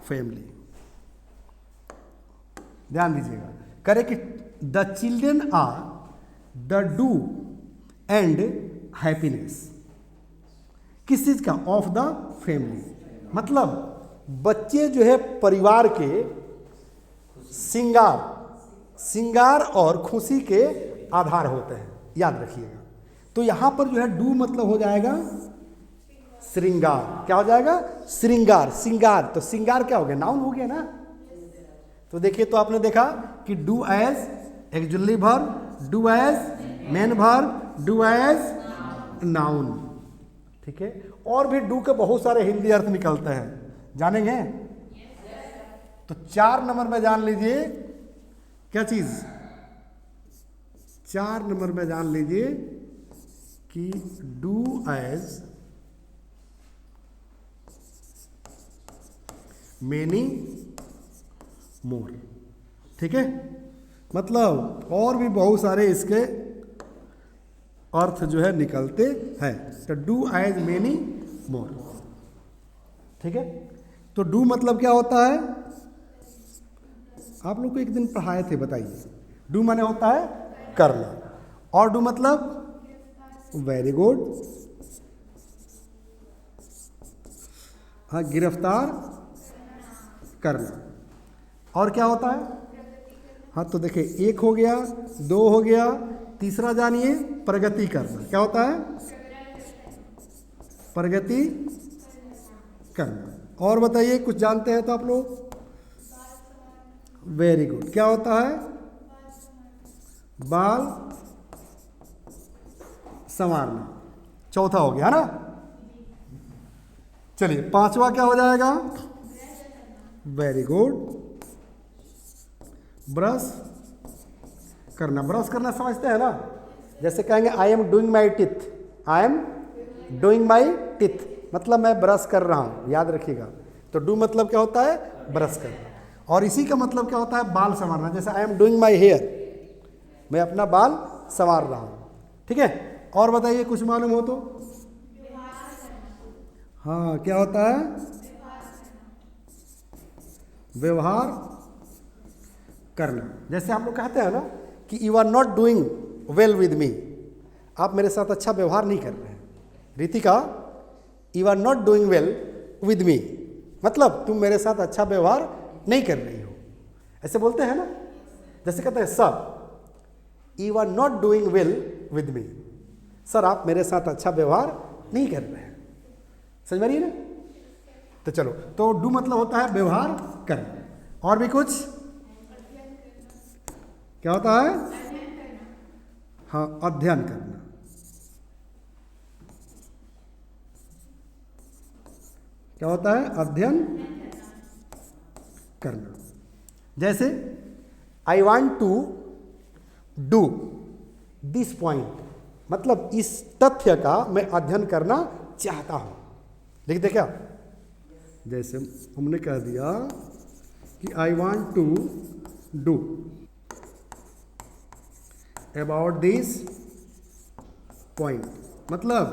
family। ध्यान दीजिएगा, करे कि the children are the do and happiness. किस चीज का? Of the family. मतलब बच्चे जो है परिवार के श्रृंगार और खुशी के आधार होते हैं, याद रखिएगा। तो यहां पर जो है डू मतलब हो जाएगा श्रृंगार। क्या हो जाएगा? श्रृंगार। तो श्रृंगार क्या हो गया? नाउन हो गया ना। तो देखिए, तो आपने देखा कि do as actually verb, do as main verb, do as noun. ठीक है। और भी डू के बहुत सारे हिंदी अर्थ निकलते हैं, जानेंगे? तो 4 नंबर में जान लीजिए क्या चीज? 4 नंबर में जान लीजिए कि डू एज मेनी मोर। ठीक है। मतलब और भी बहुत सारे इसके अर्थ जो है निकलते हैं। तो डू एज मेनी मोर। ठीक है। तो डू मतलब क्या होता है? आप लोग को एक दिन पढ़ाए थे, बताइए। डू माने होता है करना, और डू मतलब वेरी गुड, हाँ, गिरफ्तार करना। और क्या होता है? हाँ, तो देखिए, 1 हो गया, 2 हो गया, तीसरा जानिए प्रगति करना। क्या होता है? प्रगति करना। और बताइए, कुछ जानते हैं तो आप लोग? Very good. क्या होता है? बाल संवारना। चौथा हो गया ना। चलिए, 5वां क्या हो जाएगा? वेरी गुड, ब्रश करना। ब्रश करना समझते हैं ना? जैसे कहेंगे आई am doing my teeth, I am doing my teeth, मतलब मैं ब्रश कर रहा हूं, याद रखिएगा। तो डू मतलब क्या होता है? ब्रश करना। और इसी का मतलब क्या होता है? बाल संवारना। जैसे I am doing my hair, मैं अपना बाल संवार रहा हूं। ठीक है। और बताइए, कुछ मालूम हो तो? हाँ, क्या होता है? व्यवहार करना। जैसे आप लोग कहते हैं ना कि you are not doing well with me, आप मेरे साथ अच्छा व्यवहार नहीं कर रहे हैं। Ritika, you are not doing well with me, मतलब तुम मेरे साथ अच्छा व्यवहार नहीं कर रही हो, ऐसे बोलते हैं ना। जैसे कहते हैं sir, you are not doing well with me, sir आप मेरे साथ अच्छा व्यवहार नहीं कर रहे हैं। समझ में रही है ना? तो चलो, तो डू मतलब होता है व्यवहार करना। और भी कुछ? क्या होता है? हाँ, अध्ययन करना। क्या होता है? अध्ययन करना। जैसे I want to do this point, मतलब इस तथ्य का मैं अध्ययन करना चाहता हूं। लिख दे क्या? जैसे हमने कह दिया कि I want to do about this point, मतलब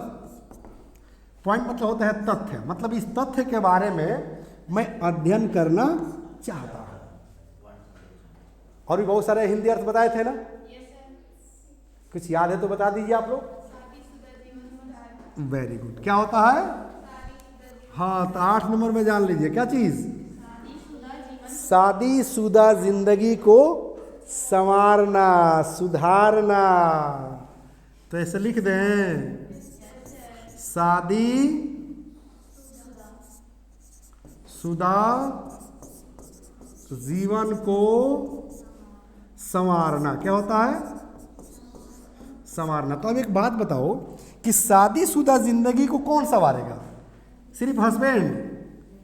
पॉइंट मतलब होता है तथ्य, मतलब इस तथ्य के बारे में मैं अध्ययन करना चाहता हूं। और भी बहुत सारे हिंदी अर्थ बताए थे ना? कुछ याद है तो बता दीजिए आप लोग। Very good. क्या होता है? हाँ, तो 8 नंबर में जान लीजिए क्या चीज, शादीशुदा जिंदगी को संवारना, सुधारना। तो ऐसे लिख दें, शादी शुदा जीवन को संवारना। क्या होता है? संवारना। तो अब एक बात बताओ कि शादीशुदा जिंदगी को कौन संवारेगा? सिर्फ हस्बैंड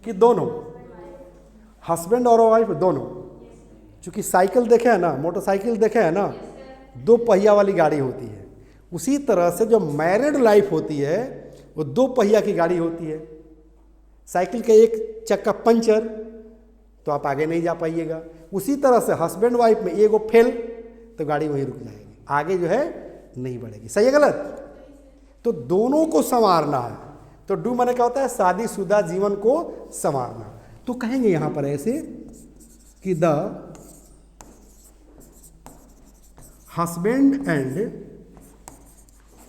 कि दोनों? हस्बैंड और वाइफ दोनों। क्योंकि साइकिल देखे है ना, मोटरसाइकिल देखे है ना, 2 पहिया वाली गाड़ी होती है। उसी तरह से जो मैरिड लाइफ होती है वो 2 पहिया की गाड़ी होती है। साइकिल का एक चक्का पंचर तो आप आगे नहीं जा पाइएगा। उसी तरह से हस्बैंड वाइफ में एगो फेल तो गाड़ी वहीं रुक जाएगी, आगे जो है नहीं बढ़ेगी। सही है गलत? तो दोनों को संवारना है। तो डू माने क्या होता है? शादीशुदा जीवन को संवारना। तो कहेंगे यहां पर ऐसे कि the husband and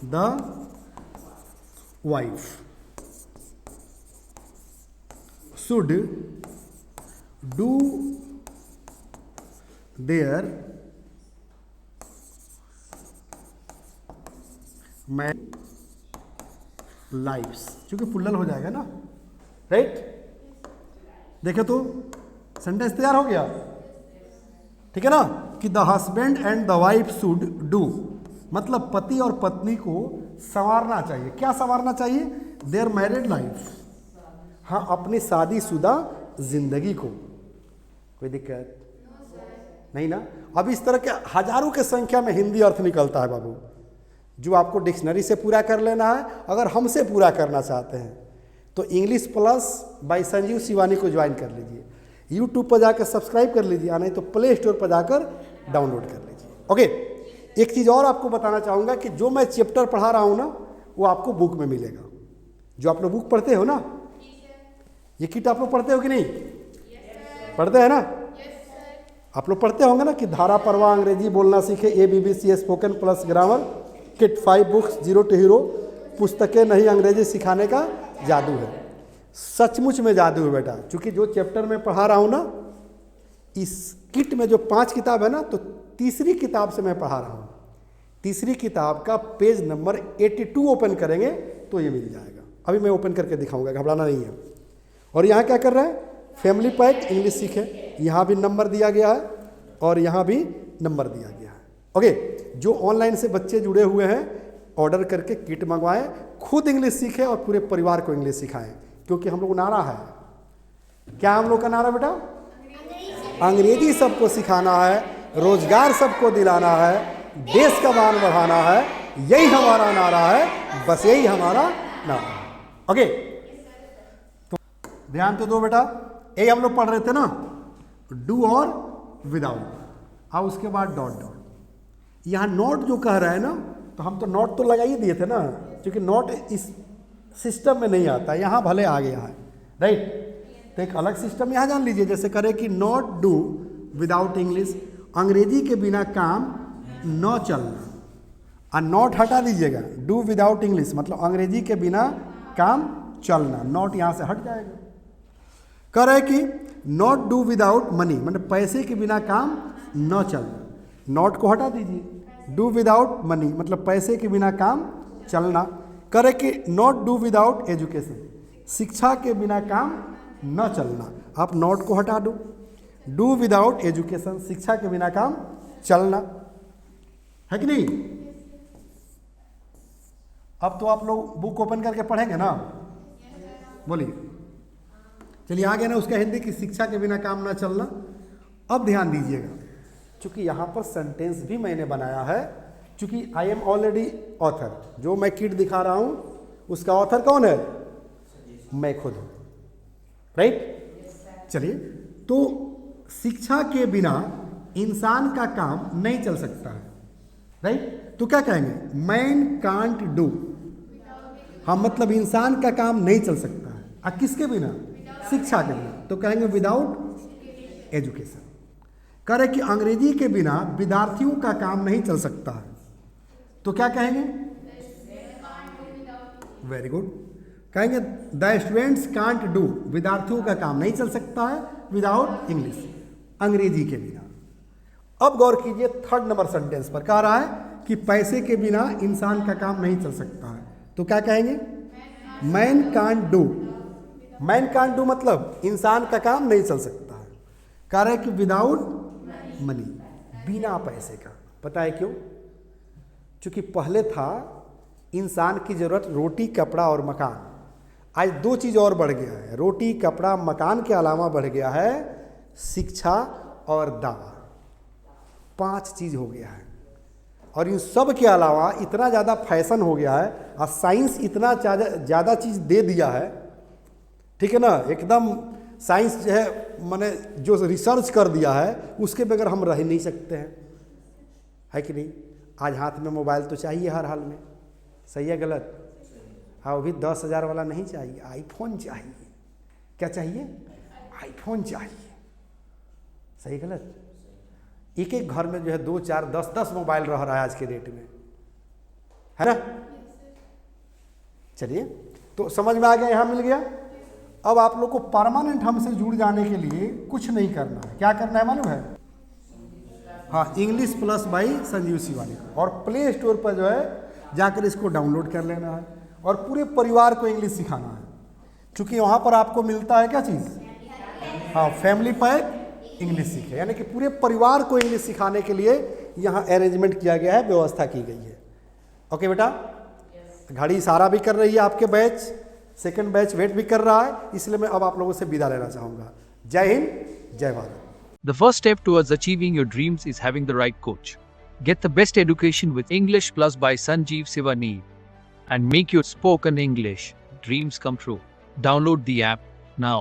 the wife should do their married lifes. क्योंकि पुल्लल हो जाएगा ना, राइट? देखे तो सेंटेंस तैयार हो गया, ठीक है ना? कि the husband and the wife should do, मतलब पति और पत्नी को संवारना चाहिए। क्या संवारना चाहिए? Their married life. हाँ, अपनी शादीशुदा जिंदगी को। कोई दिक्कत नहीं ना? अब इस तरह के हजारों के संख्या में हिंदी अर्थ निकलता है बाबू, जो आपको डिक्शनरी से पूरा कर लेना है। अगर हमसे पूरा करना चाहते हैं तो English plus by Sanjeev Shivani को ज्वाइन कर लीजिए। यूट्यूब पर जाकर सब्सक्राइब कर लीजिए, नहीं तो प्ले स्टोर पर जाकर डाउनलोड कर लीजिए। ओके, एक चीज़ और आपको बताना चाहूँगा कि जो मैं चैप्टर पढ़ा रहा हूँ ना, वो आपको बुक में मिलेगा। जो आप लोग बुक पढ़ते हो ना, ये किट आप लोग पढ़ते हो कि नहीं? पढ़ते हैं ना? आप लोग पढ़ते होंगे ना कि धारा परवा अंग्रेजी बोलना सीखे, ABBC spoken plus grammar kit 5 books 0 to hero, पुस्तकें नहीं अंग्रेजी सिखाने का जादू है। सचमुच में जादू है बेटा। क्योंकि जो चैप्टर में पढ़ा रहा हूँ ना, इस किट में जो 5 किताब है ना, तो तीसरी किताब से मैं पढ़ा रहा हूँ। तीसरी किताब का पेज नंबर 82 ओपन करेंगे तो ये मिल जाएगा। अभी मैं ओपन करके दिखाऊंगा, घबराना नहीं है। और यहाँ क्या कर रहे हैं? फैमिली पैक इंग्लिश सीखे, यहाँ भी नंबर दिया गया है और यहाँ भी नंबर दिया गया है। ओके, जो ऑनलाइन से बच्चे जुड़े हुए हैं, ऑर्डर करके किट मंगवाएं, खुद इंग्लिश सीखें और पूरे परिवार को इंग्लिश सिखाएं। क्योंकि हम लोग नारा है, क्या हम लोग का नारा बेटा? अंग्रेजी सबको सिखाना है, रोजगार सबको दिलाना है, देश का मान बढ़ाना है, यही हमारा नारा है। बस यही हमारा नारा है। ओके, तो ध्यान तो दो बेटा। ये हम लोग पढ़ रहे थे ना, डू और विदाउट। अब उसके बाद डॉट डॉट। यहाँ नोट जो कह रहा है ना, तो हम तो नोट तो लगा ही दिए थे ना, क्योंकि नोट इस सिस्टम में नहीं आता, यहाँ भले आ गया है, राइट? तो एक अलग सिस्टम यहाँ जान लीजिए। जैसे करे कि नॉट डू विदाउट इंग्लिश, अंग्रेजी के बिना काम न चलना। और नॉट हटा दीजिएगा, डू विदाउट इंग्लिश मतलब अंग्रेजी के बिना काम चलना, नॉट यहाँ से हट जाएगा। कह रहे कि नॉट डू विदाउट मनी, मतलब पैसे के बिना काम न चलना, नॉट को हटा दीजिए। डू विदाउट मनी मतलब पैसे के बिना काम चलना। कह रहे कि नॉट डू विदाउट एजुकेशन, शिक्षा के बिना काम न चलना। आप नॉट को हटा दो, डू विदाउट एजुकेशन, शिक्षा के बिना काम चलना, है कि नहीं? अब तो आप लोग बुक ओपन करके पढ़ेंगे ना, बोलिए। चलिए आ गया ना उसका हिंदी की शिक्षा के बिना काम ना चलना। अब ध्यान दीजिएगा, क्योंकि यहाँ पर सेंटेंस भी मैंने बनाया है, क्योंकि आई एम ऑलरेडी ऑथर। जो मैं किट दिखा रहा हूँ उसका ऑथर कौन है? मैं खुद हूँ, राइट? चलिए, तो शिक्षा के बिना इंसान का काम नहीं चल सकता है, राइट? तो क्या कहेंगे? मैन कांट डू, हाँ मतलब इंसान का काम नहीं चल सकता है। किसके बिना? शिक्षा के बिना। तो कहेंगे विदाउट एजुकेशन। कह रहे कि अंग्रेजी के बिना विद्यार्थियों का काम नहीं चल सकता है, तो क्या कहेंगे? Very good. कहेंगे द स्टूडेंट्स कांट डू, विद्यार्थियों का काम नहीं चल सकता है विदाउट इंग्लिश, अंग्रेजी के बिना। अब गौर कीजिए थर्ड नंबर सेंटेंस पर, कह रहा है कि पैसे के बिना इंसान का काम नहीं चल सकता है, तो क्या कहेंगे? Man can't do. Man can't do मतलब इंसान का काम नहीं चल सकता है। कह रहे हैं कि विदाउट मनी, बिना पैसे का। पता है क्यों? क्योंकि पहले था इंसान की जरूरत रोटी, कपड़ा और मकान। आज दो चीज़ और बढ़ गया है, रोटी, कपड़ा, मकान के अलावा बढ़ गया है शिक्षा और दवा। 5 चीज़ हो गया है। और इन सब के अलावा इतना ज़्यादा फैशन हो गया है और साइंस इतना ज़्यादा चीज़ दे दिया है, ठीक है ना, एकदम साइंस जो है मैंने जो रिसर्च कर दिया है उसके बगैर हम रह नहीं सकते हैं, है कि नहीं? आज हाथ में मोबाइल तो चाहिए हर हाल में, सही है गलत? हाँ, वो भी 10,000 वाला नहीं चाहिए, आईफोन चाहिए। क्या चाहिए? आईफोन चाहिए। सही गलत? एक एक घर में जो है 2, 4, 10 मोबाइल रह रहा है आज के डेट में, है ना? चलिए, तो समझ में आ गया, यहाँ मिल गया। अब आप लोग को परमानेंट हमसे जुड़ जाने के लिए कुछ नहीं करना है। क्या करना है मालूम है? हाँ, English plus by Sanjeev Shivani, और प्ले स्टोर पर जो है जाकर इसको डाउनलोड कर लेना है और पूरे परिवार को इंग्लिश सिखाना है। क्योंकि वहाँ पर आपको मिलता है क्या चीज़? हाँ, फैमिली पैक इंग्लिश सीखे, यानी कि पूरे परिवार को इंग्लिश सिखाने के लिए यहाँ अरेंजमेंट किया गया है, व्यवस्था की गई है। ओके बेटा, घड़ी इशारा भी कर रही है, आपके बैच सेकंड बैच वेट भी कर रहा है, इसलिए मैं अब आप लोगों से विदा लेना चाहूँगा। जय हिंद, जय Bharat. The first step towards achieving your dreams is having the right coach. Get the best education with English Plus by Sanjeev Sivani and make your spoken English dreams come true. Download the app now.